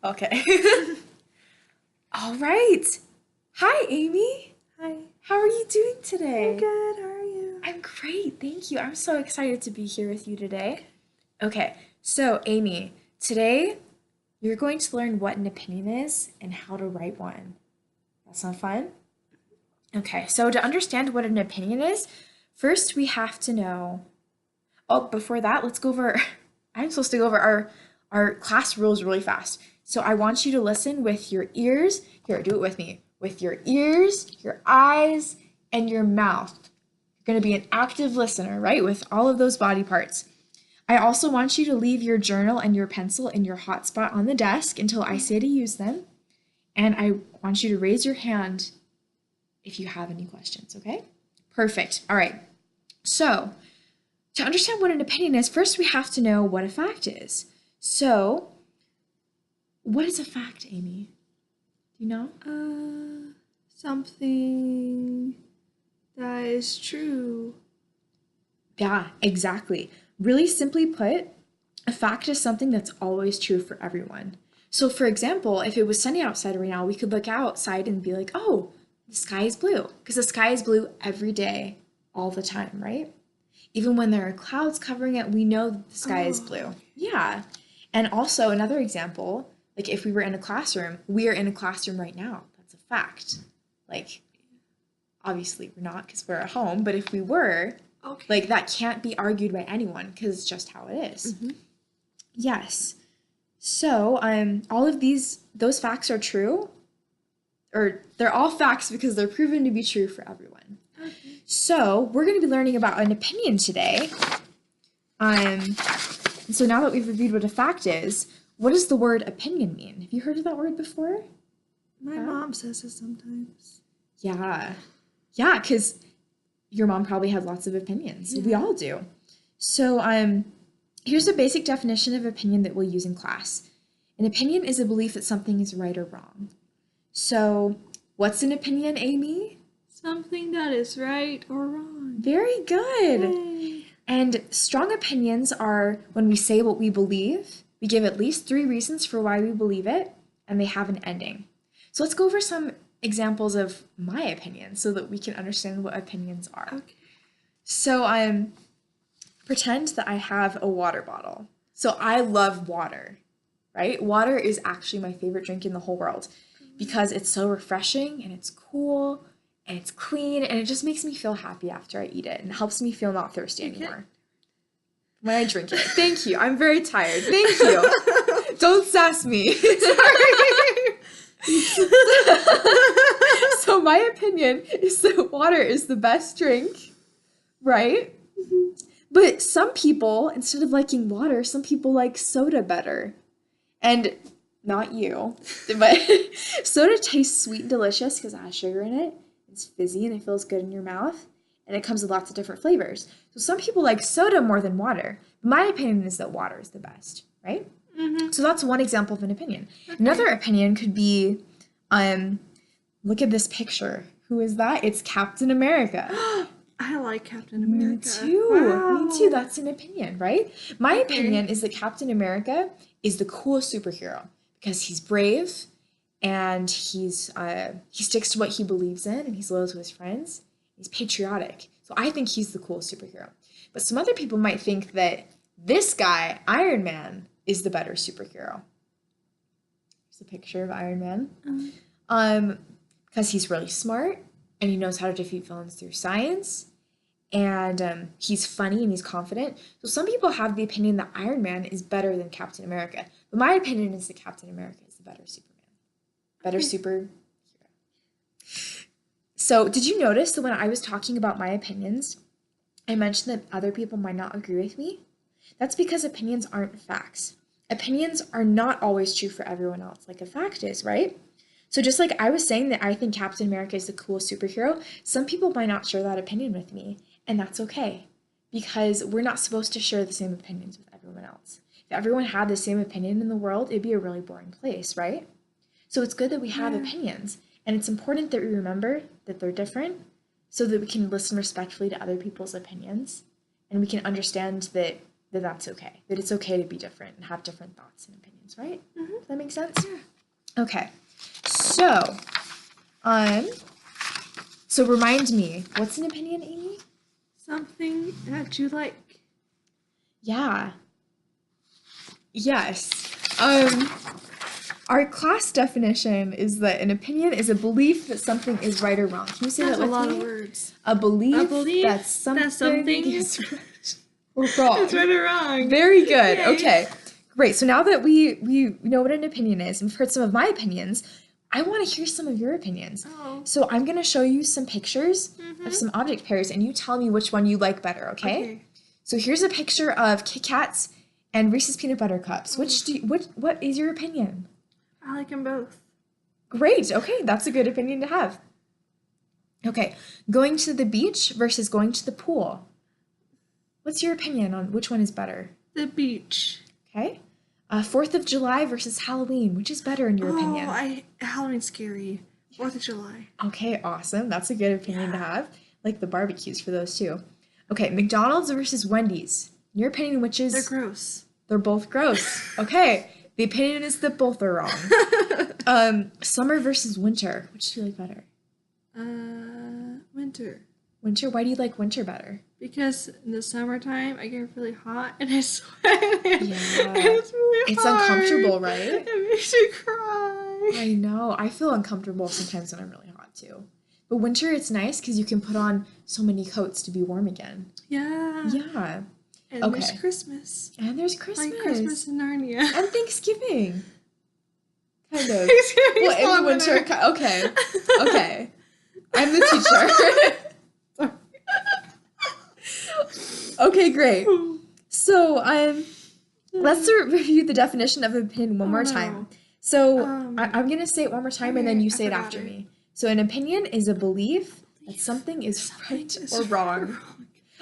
Okay. All right. Hi, Amy. Hi. How are you doing I'm today? good. How are you? I'm great, thank you. I'm so excited to be here with you today. Okay, so Amy, today you're going to learn what an opinion is and how to write one. That sound fun? Okay, so to understand what an opinion is, first we have to know. Oh, before that, let's go over. I'm supposed to go over our class rules really fast. So I want you to listen with your ears. Here, do it with me. With your ears, your eyes, and your mouth. You're going to be an active listener, right? With all of those body parts. I also want you to leave your journal and your pencil in your hotspot on the desk until I say to use them. And I want you to raise your hand if you have any questions, okay? Perfect. All right. So, to understand what an opinion is, first we have to know what a fact is. So, what is a fact, Amy? Do you know? Something that is true. Yeah, exactly. Really simply put, a fact is something that's always true for everyone. So, for example, if it was sunny outside right now, we could look outside and be like, oh, the sky is blue. Because the sky is blue every day, all the time, right? Even when there are clouds covering it, we know that the sky is Oh, blue. Yeah. And also, another example, like if we were in a classroom, we are in a classroom right now. That's a fact. Like, obviously, we're not because we're at home, but if we were, okay. like, that can't be argued by anyone because it's just how it is. Mm-hmm. Yes. So, all of those facts are true, or they're all facts because they're proven to be true for everyone. Okay. So, we're going to be learning about an opinion today. So now that we've reviewed what a fact is, what does the word opinion mean? Have you heard of that word before? My mom says it sometimes. Yeah. Yeah, because your mom probably had lots of opinions. We Yeah. all do. So, here's a basic definition of opinion that we'll use in class. An opinion is a belief that something is right or wrong. So, what's an opinion, Amy? Something that is right or wrong. Very good. Yay. And strong opinions are when we say what we believe, we give at least 3 reasons for why we believe it, and they have an ending. So let's go over some examples of my opinions so that we can understand what opinions are. Okay. So pretend that I have a water bottle. So I love water, right? Water is actually my favorite drink in the whole world because it's so refreshing and it's cool and it's clean and it just makes me feel happy after I eat it and helps me feel not thirsty anymore when I drink it. Thank you. I'm very tired. Thank you. Don't sass me. Sorry. So my opinion is that water is the best drink, right? But some people, instead of liking water, some people like soda better. And not you, but soda tastes sweet and delicious because it has sugar in it. It's fizzy and it feels good in your mouth. And it comes with lots of different flavors. So some people like soda more than water. My opinion is that water is the best, right? Mm-hmm. So that's one example of an opinion. Okay. Another opinion could be, look at this picture. Who is that? It's Captain America. I like Captain America. Me too. Wow. Me too. That's an opinion, right? My Okay. opinion is that Captain America is the coolest superhero because he's brave and he sticks to what he believes in and he's loyal to his friends. He's patriotic. So I think he's the coolest superhero. But some other people might think that this guy, Iron Man, is the better superhero. Here's a picture of Iron Man. Because he's really smart and he knows how to defeat villains through science. And he's funny and he's confident. So some people have the opinion that Iron Man is better than Captain America. But my opinion is that Captain America is the better Superman. Better superhero. So did you notice that when I was talking about my opinions, I mentioned that other people might not agree with me? That's because opinions aren't facts. Opinions are not always true for everyone else, like a fact is, right? So just like I was saying that I think Captain America is the coolest superhero, some people might not share that opinion with me, and that's okay, because we're not supposed to share the same opinions with everyone else. If everyone had the same opinion in the world, it'd be a really boring place, right? So it's good that we have opinions, and it's important that we remember that they're different so that we can listen respectfully to other people's opinions, and we can understand that that that's okay. That it's okay to be different and have different thoughts and opinions, right? Mm-hmm. Does that make sense? Yeah. Okay. So remind me, what's an opinion, Amy? Something that you like. Yeah. Yes. Our class definition is that an opinion is a belief that something is right or wrong. Can you say That's that with a lot me? of words. A belief that something something is right or wrong. It's right or wrong. Very good. Yay. Okay. Great. So now that we know what an opinion is and we've heard some of my opinions, I want to hear some of your opinions. Oh. So I'm going to show you some pictures of some object pairs and you tell me which one you like better, okay? So here's a picture of Kit Kats and Reese's Peanut Butter Cups. What is your opinion? I like them both. Great. Okay, that's a good opinion to have. Okay, going to the beach versus going to the pool. What's your opinion on which one is better? The beach. Okay. 4th of July versus Halloween. Which is better in your opinion? Halloween's scary. 4th of July. Okay, awesome. That's a good opinion to have. Like the barbecues for those too. Okay, McDonald's versus Wendy's. In your opinion, which is... They're gross. They're both gross. Okay, the opinion is that both are wrong. Summer versus winter. Which do you like better? Winter. Winter? Why do you like winter better? Because in the summertime, I get really hot and I sweat. Yeah. It's really It's hard. uncomfortable, right? It makes you cry. I know. I feel uncomfortable sometimes when I'm really hot too. But winter, it's nice because you can put on so many coats to be warm again. Yeah. Yeah. And Okay. there's Christmas. And there's Christmas. Like Christmas in Narnia. And Thanksgiving. Kind of. Thanksgiving's Well, in the long winter. Okay. Okay. I'm the teacher. Okay, great. So, let's review the definition of opinion one more time. So, I'm going to say it one more time and then you say it after me. So, an opinion is a belief that something is right or wrong.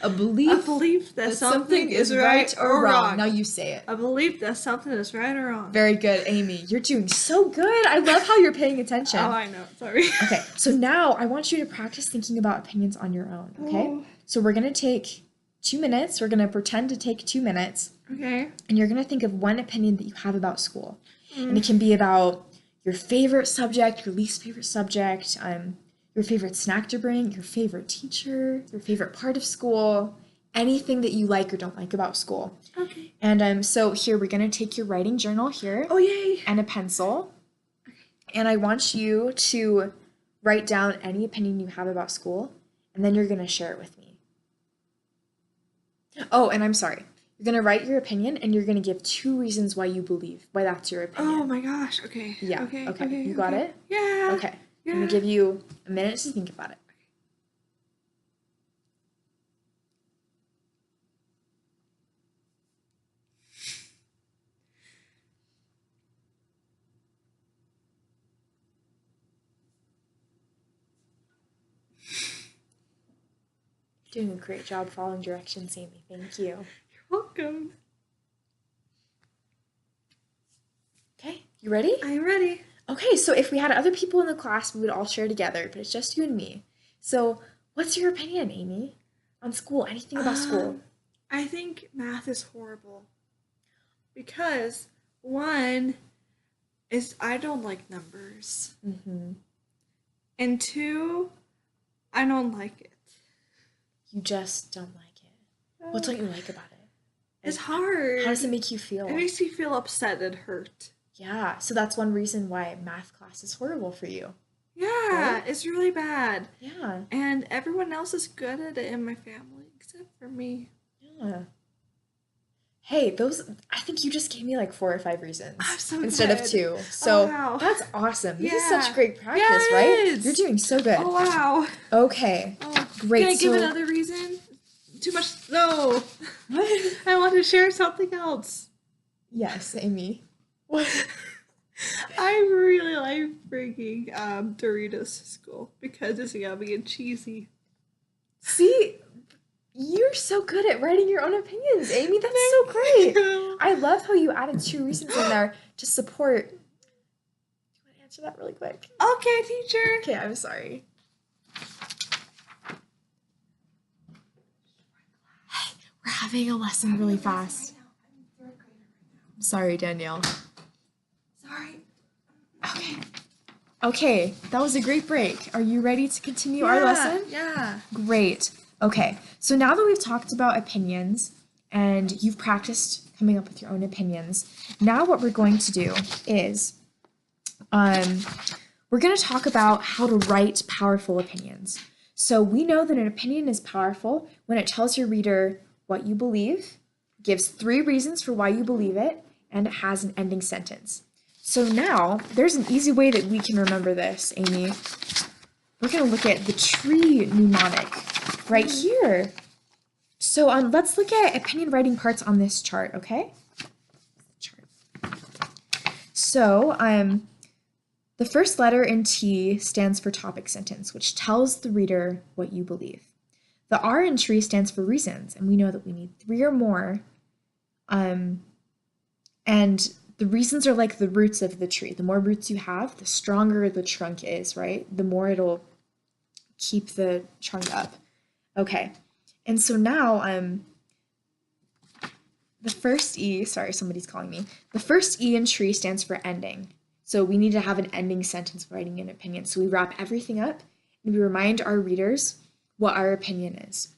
A belief that something is right or wrong. Now you say it. A belief that something is right or wrong. Very good, Amy. You're doing so good. I love how you're paying attention. Oh, I know. Sorry. Okay, so now I want you to practice thinking about opinions on your own, okay? Oh. So we're going to take 2 minutes. We're going to pretend to take 2 minutes. Okay. And you're going to think of one opinion that you have about school. And it can be about your favorite subject, your least favorite subject, your favorite snack to bring, your favorite teacher, your favorite part of school, anything that you like or don't like about school. Okay. And so here, we're going to take your writing journal here. Oh, yay. And a pencil. Okay. And I want you to write down any opinion you have about school, and then you're going to share it with me. Oh, and I'm sorry. You're going to write your opinion, and you're going to give 2 reasons why you believe, why that's your opinion. Oh, my gosh. Okay. Yeah. Okay. You got it? Yeah. Okay. Yeah. I'm going to give you a minute to think about it. You're doing a great job following directions, Amy. Thank you. You're welcome. Okay, you ready? I'm ready. Okay, so if we had other people in the class, we would all share together, but it's just you and me. So what's your opinion, Amy, on school? Anything about school? I think math is horrible. Because, one, is I don't like numbers. Mm-hmm. And 2, I don't like it. You just don't like it. What don't you like about it? It's hard. How does it make you feel? It makes me feel upset and hurt. Yeah, so that's one reason why math class is horrible for you. Yeah, Right? it's really bad. Yeah. And everyone else is good at it in my family, except for me. Yeah. Hey, I think you just gave me like 4 or 5 reasons I'm so instead of good. 2. So wow. that's awesome. This is Yeah. such great practice, Yeah, right? it is. You're doing so good. Oh, wow. Okay. Oh, Great. Can I give another reason? Too much? No. What? I want to share something else. Yes, Amy. What? I really like bringing Doritos to school because it's yummy and cheesy. See, you're so good at writing your own opinions, Amy. That's so great. I love how you added 2 reasons in there to support. Do you want to answer that really quick? Okay, teacher. Okay, I'm sorry. We're having a lesson really fast. Sorry, Danielle. Sorry. Okay. Okay, that was a great break. Are you ready to continue our lesson? Yeah. Great. Okay, so now that we've talked about opinions and you've practiced coming up with your own opinions, now what we're going to do is we're going to talk about how to write powerful opinions. So we know that an opinion is powerful when it tells your reader what you believe, gives 3 reasons for why you believe it, and it has an ending sentence. So now, there's an easy way that we can remember this, Amy. We're going to look at the tree mnemonic right here. So let's look at opinion writing parts on this chart, okay? So the first letter in T stands for topic sentence, which tells the reader what you believe. The R in tree stands for reasons, and we know that we need 3 or more. And the reasons are like the roots of the tree. The more roots you have, the stronger the trunk is, right? The more it'll keep the trunk up. Okay, and so now the first E, sorry, somebody's calling me. The first E in tree stands for ending. So we need to have an ending sentence writing an opinion. So we wrap everything up and we remind our readers what our opinion is.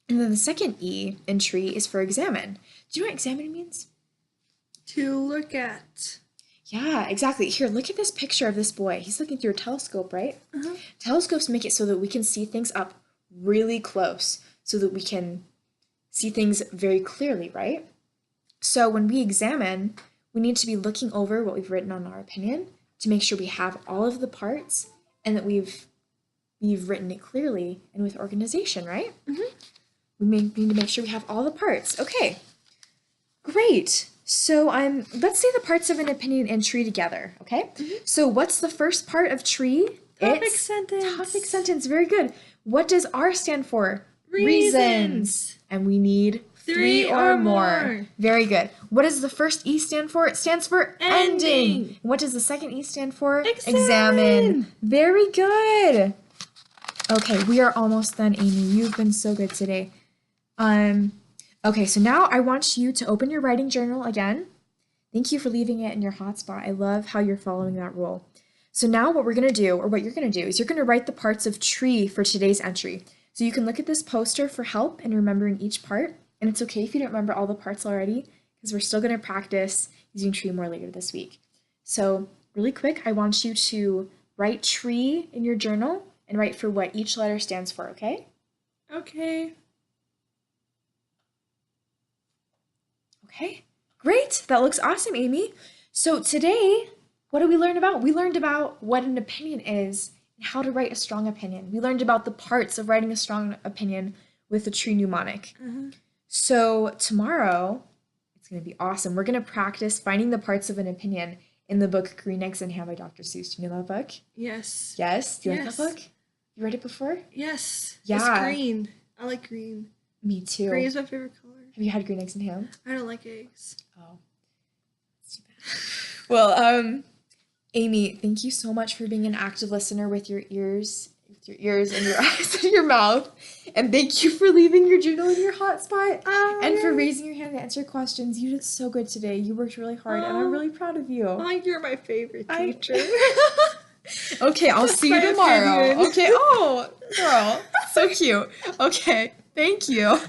And then the second E in tree is for examine. Do you know what examine means? To look at. Yeah, exactly. Here, look at this picture of this boy. He's looking through a telescope, right? Telescopes make it so that we can see things up really close, so that we can see things very clearly, right? So when we examine, we need to be looking over what we've written on our opinion to make sure we have all of the parts and that we've written it clearly and with organization, right? We need to make sure we have all the parts. Okay, great. So let's say the parts of an opinion and tree together, okay? So what's the first part of tree? Topic sentence. Topic sentence, very good. What does R stand for? Reasons. And we need 3 or more. Very good. What does the first E stand for? It stands for ending. What does the second E stand for? Examine. Very good. Okay, we are almost done, Amy. You've been so good today. Okay, so now I want you to open your writing journal again. Thank you for leaving it in your hotspot. I love how you're following that rule. So now what we're going to do, or what you're going to do, is you're going to write the parts of tree for today's entry. So you can look at this poster for help in remembering each part. And it's okay if you don't remember all the parts already, because we're still going to practice using tree more later this week. So really quick, I want you to write tree in your journal and write for what each letter stands for, okay? Okay. Okay, great. That looks awesome, Amy. So today, what did we learn about? We learned about what an opinion is and how to write a strong opinion. We learned about the parts of writing a strong opinion with the tree mnemonic. So tomorrow, it's going to be awesome. We're going to practice finding the parts of an opinion in the book Green Eggs and Ham by Dr. Seuss. Do you know that book? Yes. Yes? Do you like that book? You read it before? Yes. Yeah. It's green. I like green. Me too. Green is my favorite color. Have you had green eggs and ham? I don't like eggs. Oh, that's too bad. Well, Amy, thank you so much for being an active listener with your ears and your eyes and your mouth. And thank you for leaving your journal in your hotspot and for raising your hand to answer questions. You did so good today. You worked really hard, and I'm really proud of you. Oh, you're my favorite teacher. Okay, I'll see you tomorrow. Okay. Oh, girl, so cute. Okay, thank you.